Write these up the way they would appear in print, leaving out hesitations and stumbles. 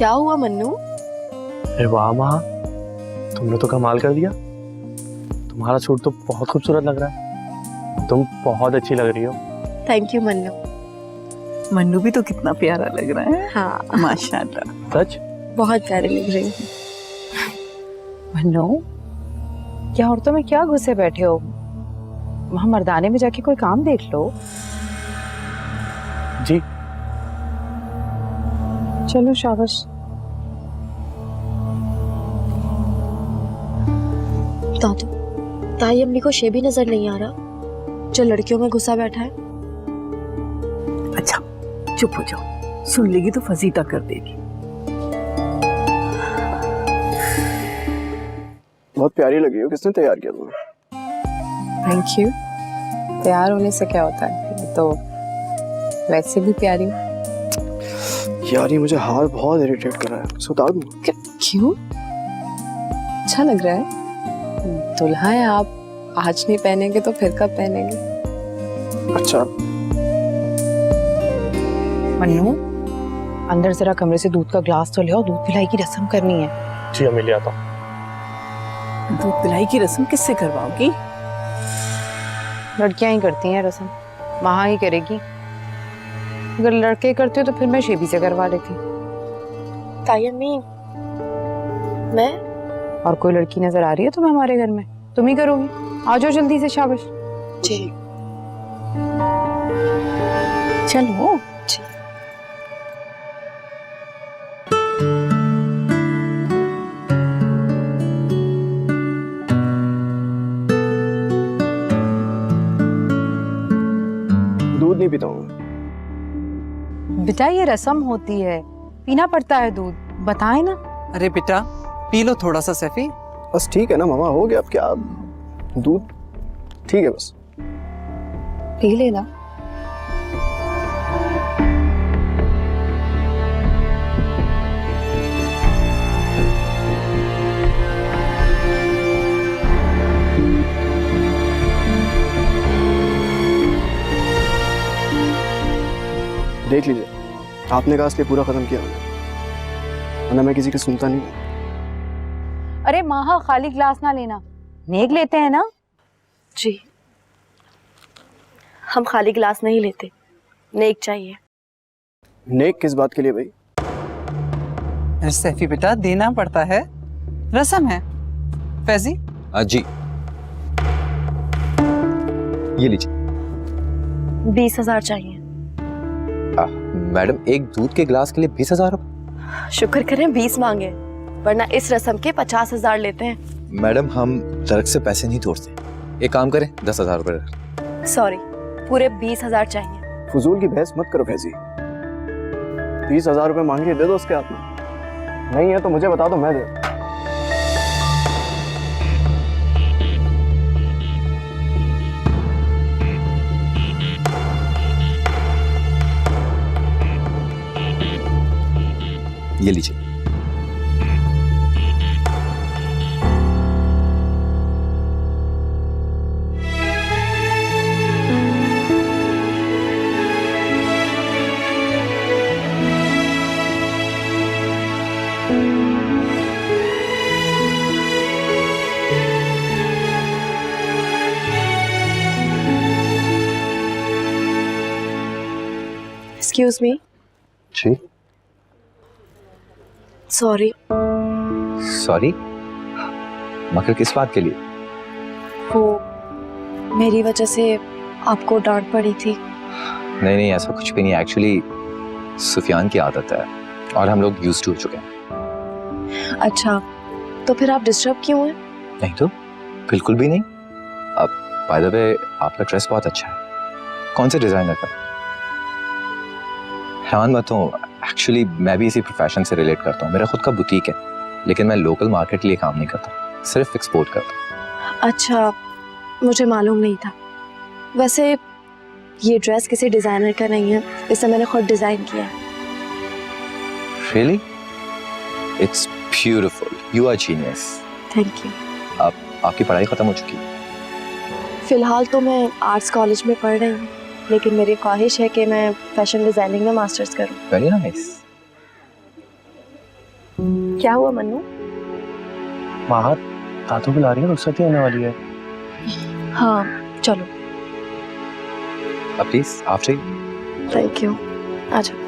क्या हुआ मन्नू? अरे वाह माँ, तुमने तो कमाल कर दिया। तुम्हारा सूट तो बहुत खूबसूरत लग रहा है। तुम बहुत अच्छी लग रही हो। Thank you Mannu. मन्नू भी तो कितना प्यारा लग रहा है। हाँ माशाल्लाह। सच? बहुत प्यारे लग रही है। मन्नू, क्या औरतों में क्या घुसे बैठे हो? वहां मर्दाने में जाके कोई काम देख लो। जी चलो शाबाश। दादू, ताई अम्मी को शेबी नजर नहीं आ रहा जो लड़कियों में घुसा बैठा है। अच्छा चुप हो जाओ, सुन लेगी तो फजीता कर देगी। बहुत प्यारी लगी हो। किसने तैयार किया तुम्हें? Thank you. तैयार होने से क्या होता है, ये तो वैसे भी प्यारी हूँ। यार ये मुझे हार बहुत इरिटेट कर रहा है, उसे उतार दूं? क्यों? अच्छा लग रहा है। दुल्हा है आप, आज नहीं पहनेंगे तो फिर कब पहनेंगे? अच्छा मन्नू, अंदर जरा कमरे से दूध का ग्लास तो ले आओ, दूध पिलाई की रस्म करनी है। जी अम्मी, ले आता हूँ। दूध पिलाई की रस्म किससे करवाओगी? लड़कियां ही करती हैं रस्म, वहां ही करेगी। अगर लड़के करते हो तो फिर मैं शेबी से करवा लेती। ताई अम्मी, मैं और कोई लड़की नजर आ रही है तुम्हें हमारे घर में? तुम ही करोगी? आ जाओ जल्दी से, शाबाश। जी चलो। जी। दूध नहीं पीता हूँ। बेटा ये रस्म होती है, पीना पड़ता है दूध, बताए ना। अरे बेटा पी लो थोड़ा सा सैफी। बस ठीक है ना मामा, हो गया। अब क्या दूध ठीक है बस। पी लेना। देख लीजिए, आपने कहा इसलिए पूरा खत्म किया, वरना मैं किसी की सुनता नहीं हूँ। अरे माहा, खाली ग्लास ना लेना, नेक लेते हैं ना। जी, हम खाली गिलास नहीं लेते, नेक चाहिए। नेक किस बात के लिए भाई? अरे सैफी बेटा देना पड़ता है, रस्म है। फैजी जी ये लीजिए। 20,000 चाहिए। मैडम एक दूध के गिलास के लिए 20,000 रुपये? शुक्र करें 20 मांगे, वरना इस रस्म के 50,000 लेते हैं। मैडम हम दरख्त से पैसे नहीं तोड़ते। एक काम करें 10,000 रुपये। सॉरी, पूरे 20,000 चाहिए। फजूल की बहस मत करो फैजी। 30,000 रुपये मांगिए, दे दो उसके हाथ में। नहीं है तो मुझे बता दो, मैं दे। ये लीजिए। Excuse me. जी सॉरी। सॉरी? मगर किस बात के लिए? वो मेरी वजह से आपको डांट पड़ी थी। नहीं नहीं, ऐसा कुछ भी नहीं। एक्चुअली सुफियान की आदत है और हम लोग यूज्ड टू हो चुके हैं। अच्छा, तो फिर आप डिस्टर्ब क्यों हैं? नहीं तो बिल्कुल भी नहीं। अब बाय द वे आपका ड्रेस बहुत अच्छा है। कौन से डिजाइनर का? हैरान मत हो, एक्चुअली मैं भी इसी प्रोफेशन से रिलेट करता हूँ। मेरा खुद का बुटीक है, लेकिन मैं लोकल मार्केट के लिए काम नहीं करता, सिर्फ एक्सपोर्ट करता हूँ। अच्छा, मुझे मालूम नहीं था। वैसे ये ड्रेस किसी डिजाइनर का नहीं है, इसे मैंने खुद डिजाइन किया है। Really? It's beautiful. You are genius. Thank you. अब आपकी पढ़ाई खत्म हो चुकी है? फिलहाल तो मैं आर्ट्स कॉलेज में पढ़ रही हूँ, लेकिन मेरी ख्वाहिश है कि मैं फैशन डिजाइनिंग में मास्टर्स करूँ। Very nice. क्या हुआ मन्नू? माँ दादू बुला रही है, रुखसती होने वाली है। हाँ चलो। अब प्लीज आप चाहिए। थैंक यू, आ जाओ।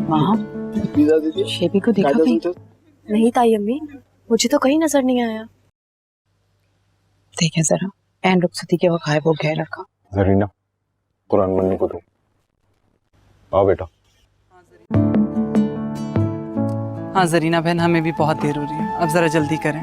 वहाँ शेबी को देखा कहीं? नहीं ताई अम्मी, मुझे तो कहीं नजर नहीं आया। देखें जरा, एन रुखसती के वक्त गायब हो गया लड़का। जरीना, कुरान मन्नू को दो। आओ बेटा। हाँ जरीना बहन, हमें भी बहुत देर हो रही है, अब जरा जल्दी करें।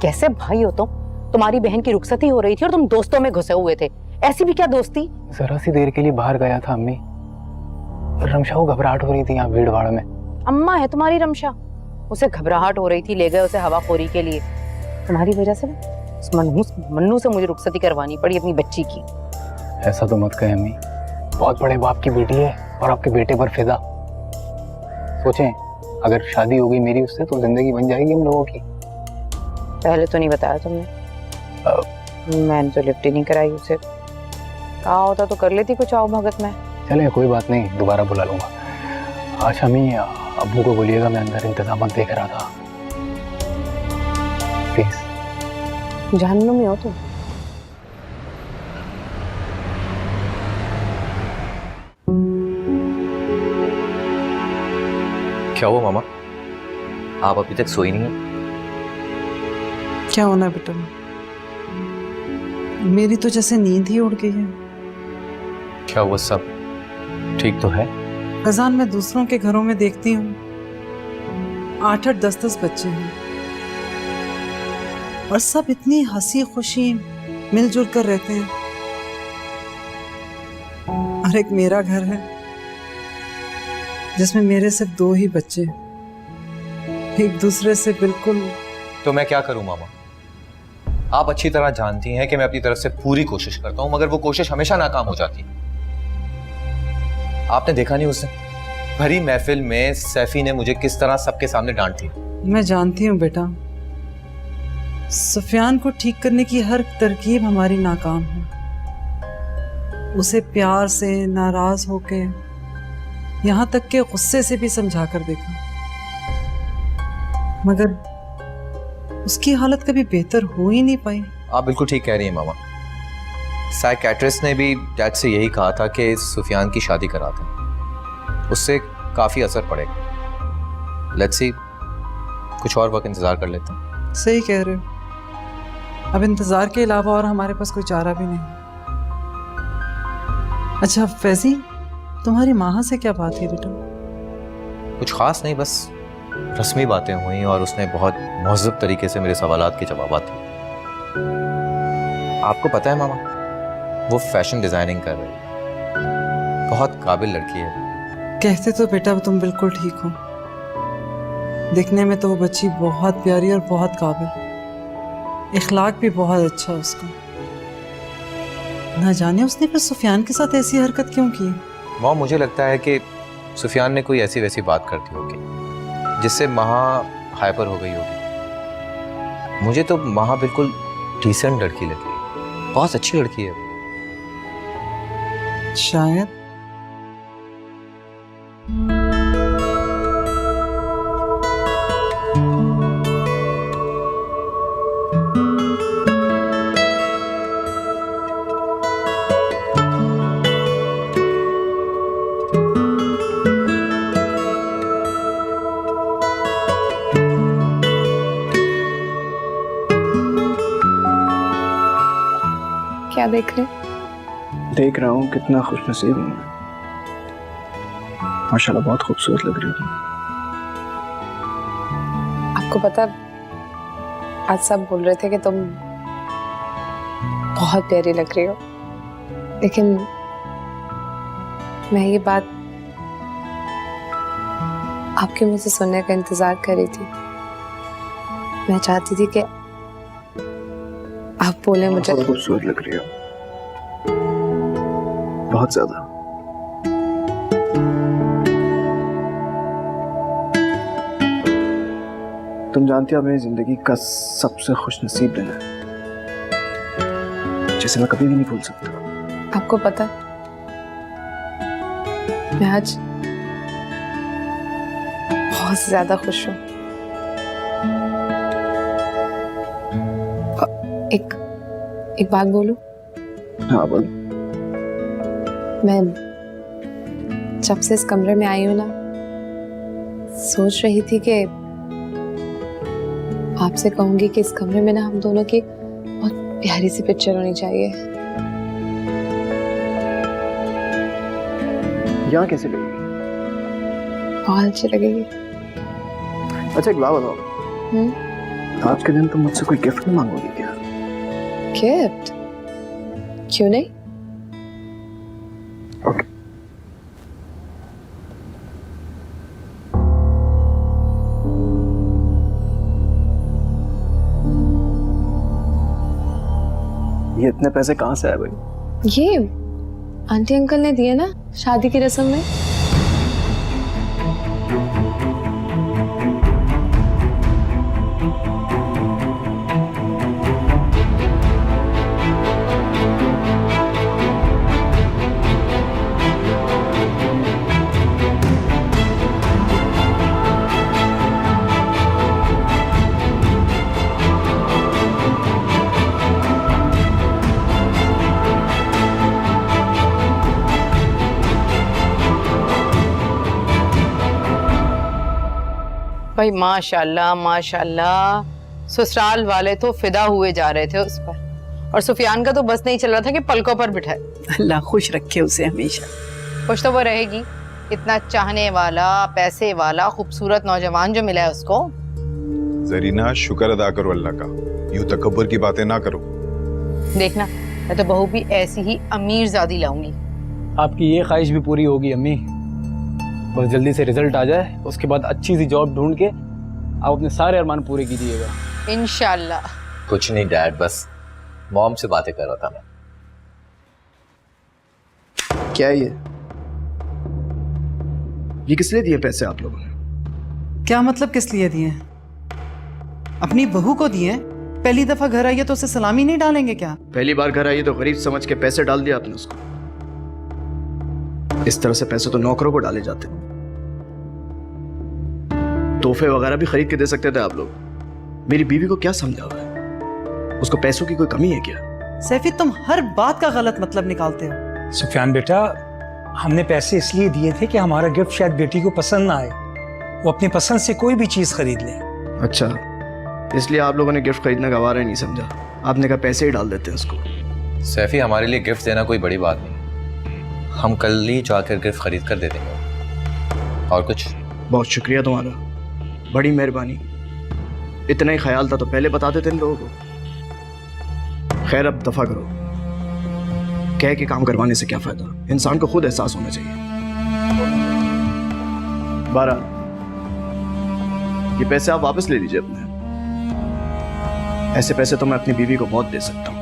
कैसे भाई हो तुम? तुम्हारी बहन की रुखसती हो रही थी और तुम दोस्तों में घुसे हुए थे। ऐसी भी क्या दोस्ती? जरा सी देर के लिए बाहर गया था अम्मी। रमशा को घबराहट हो रही थी यहाँ भीड़ भाड़ में। अम्मा है तुम्हारी रमशा, उसे घबराहट हो रही थी, ले गए उसे हवाखोरी के लिए। तुम्हारी वजह से उस मन्नू से मुझे रुखसती करवानी पड़ी अपनी बच्ची की। ऐसा तो मत कहे अम्मी, बहुत बड़े बाप की बेटी है और आपके बेटे पर फिदा। सोचें, अगर शादी हो गई मेरी उससे तो जिंदगी बन जाएगी हम लोगों की। पहले तो नहीं बताया तुमने। मैंने तो लिफ्ट ही नहीं कराई उसे। कहा होता तो कर लेती कुछ आओ भगत में। चले कोई बात नहीं, दोबारा बुला लूंगा। आज अम्मी अब्बू को बोलिएगा मैं अंदर इंतजाम देख रहा था, प्लीज। जहन्नुम में हो तुम। क्या हुआ मामा, आप अभी तक सोई नहीं है? क्या होना बेटा, मेरी तो जैसे नींद ही उड़ गई है। क्या हुआ, सब ठीक तो है? खजान में दूसरों के घरों में देखती हूँ 8-8, 10-10 बच्चे हैं और सब इतनी हंसी खुशी मिलजुल कर रहते हैं। और एक मेरा घर है जिसमें मेरे सिर्फ 2 ही बच्चे, एक दूसरे से बिल्कुल। तो मैं क्या करूं मामा? आप अच्छी तरह जानती हैं कि मैं अपनी तरफ से पूरी कोशिश करता हूं, मगर वो कोशिश हमेशा नाकाम हो जाती है। आपने देखा नहीं उस दिन भरी महफिल में सैफी ने मुझे किस तरह सबके सामने डांट दी। मैं जानती हूँ बेटा, सुफियान को ठीक करने की हर तरकीब हमारी नाकाम है। उसे प्यार से, नाराज होके, यहाँ तक के गुस्से से भी समझा कर देखा, मगर उसकी हालत कभी बेहतर हो ही नहीं पाई। आप बिल्कुल ठीक कह रही हैं मामा। साइकेट्रिस्ट ने भी डैड से यही कहा था कि सुफियान की शादी करा दें, उससे काफ़ी असर पड़ेगा। लेट्स सी, कुछ और वक्त इंतज़ार कर लेते हैं। सही कह रहे हो, अब इंतज़ार के अलावा और हमारे पास कोई चारा भी नहीं। अच्छा फैजी, तुम्हारी माँ से क्या बात है बेटा? कुछ ख़ास नहीं, बस रस्मी बातें हुई और उसने बहुत महज़्ज़ब तरीके से मेरे सवालात के जवाब दिए। आपको पता है मामा, वो फैशन डिज़ाइनिंग कर रही है, बहुत काबिल लड़की है। कहते तो बेटा तुम बिल्कुल ठीक हो, दिखने में तो वो बच्ची बहुत प्यारी और बहुत काबिल, इखलाक भी बहुत अच्छा उसका। ना जाने उसने फिर सुफियान के साथ ऐसी हरकत क्यों की? माँ, मुझे लगता है कि सुफियान ने कोई ऐसी वैसी बात कर दी होगी जिससे महा हाइपर हो गई होगी। मुझे तो महा बिल्कुल डिसेंट लड़की लगी, बहुत अच्छी लड़की है। शायद, देख रहे हैं? देख रहा हूँ कितना खुशनसीब हूँ मैं। माशाल्लाह बहुत खूबसूरत लग रही हो तुम। आपको पता, आज सब बोल रहे थे कि तुम बहुत प्यारी लग रही हो, लेकिन मैं ये बात आपके मुंह से सुनने का इंतजार कर रही थी। मैं चाहती थी कि आप बोले मुझे। बहुत खूबसूरत लग रही हो, बहुत ज्यादा। तुम जानती हो मेरी जिंदगी का सबसे खुशनसीब दिन है, जिसे मैं कभी भी नहीं भूल सकता। आपको पता, मैं आज बहुत ज्यादा खुश हूँ। एक बात बोलूं? हाँ बोलो। मैं जब से इस कमरे में आई हूं ना, सोच रही थी कि आपसे कहूंगी कि इस कमरे में ना हम दोनों की बहुत प्यारी सी पिक्चर होनी चाहिए। यहाँ कैसे लगेगी? बहुत अच्छी लगेगी। अच्छा एक बात बताओ, आज के दिन तुम मुझसे कोई गिफ्ट नहीं मांगोगी क्या? गिफ्ट? क्यों नहीं? ओके। ये इतने पैसे कहाँ से आए भाई? ये आंटी अंकल ने दिए ना शादी की रस्म में। भाई माशाल्लाह माशाल्लाह, ससुराल वाले तो फिदा हुए जा रहे थे उस पर, और सुफियान का तो बस नहीं चल रहा था कि पलकों पर बिठाए। अल्लाह खुश रखे उसे हमेशा। खुश तो वो रहेगी, इतना चाहने वाला, पैसे वाला, खूबसूरत नौजवान जो मिला है उसको। जरीना शुक्र अदा करो अल्लाह का, यूं तकब्बुर की बातें ना करो। देखना, मैं तो बहू भी ऐसी ही अमीर ज़ादी लाऊंगी। आपकी ये ख्वाहिश भी पूरी होगी अम्मी, बस जल्दी से रिजल्ट आ जाए, उसके बाद अच्छी सी जॉब ढूंढ के आप अपने सारे अरमान पूरे कीजिएगा। इंशाल्लाह। कुछ नहीं डैड, बस मॉम से बातें कर रहा था मैं। क्या है ये किस लिए दिए पैसे आप लोगों ने? क्या मतलब किस लिए दिए? अपनी बहू को दिए? पहली दफा घर आई है तो उसे सलामी नहीं डालेंगे क्या? पहली बार घर आई है तो गरीब समझ के पैसे डाल दिया आपने उसको। इस तरह से पैसे तो नौकरों को डाले जाते हैं। तोहफे वगैरह भी खरीद के दे सकते थे आप लोग। मेरी बीवी को क्या समझा हुआ है? उसको पैसों की कोई कमी है क्या? सैफी, तुम हर बात का गलत मतलब निकालते हो। सुफियान बेटा, हमने पैसे इसलिए दिए थे कि हमारा गिफ्ट शायद बेटी को पसंद ना आए, वो अपनी पसंद से कोई भी चीज़ खरीद ले। अच्छा, इसलिए आप लोगों ने गिफ्ट खरीदने का वारा ही नहीं समझा। आपने कहा पैसे ही डाल देते हैं उसको। सैफी, हमारे लिए गिफ्ट देना कोई बड़ी बात नहीं, हम कल ही जाकर गिफ्ट खरीद कर दे देंगे। और कुछ? बहुत शुक्रिया तुम्हारा, बड़ी मेहरबानी। इतना ही ख्याल था तो पहले बता देते इन लोगों को। खैर अब दफा करो, कह के काम करवाने से क्या फायदा? इंसान को खुद एहसास होना चाहिए। 12 ये पैसे आप वापस ले लीजिए अपने। ऐसे पैसे तो मैं अपनी बीवी को बहुत दे सकता हूँ।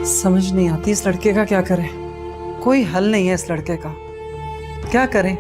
समझ नहीं आती इस लड़के का क्या करें। कोई हल नहीं है इस लड़के का, क्या करें?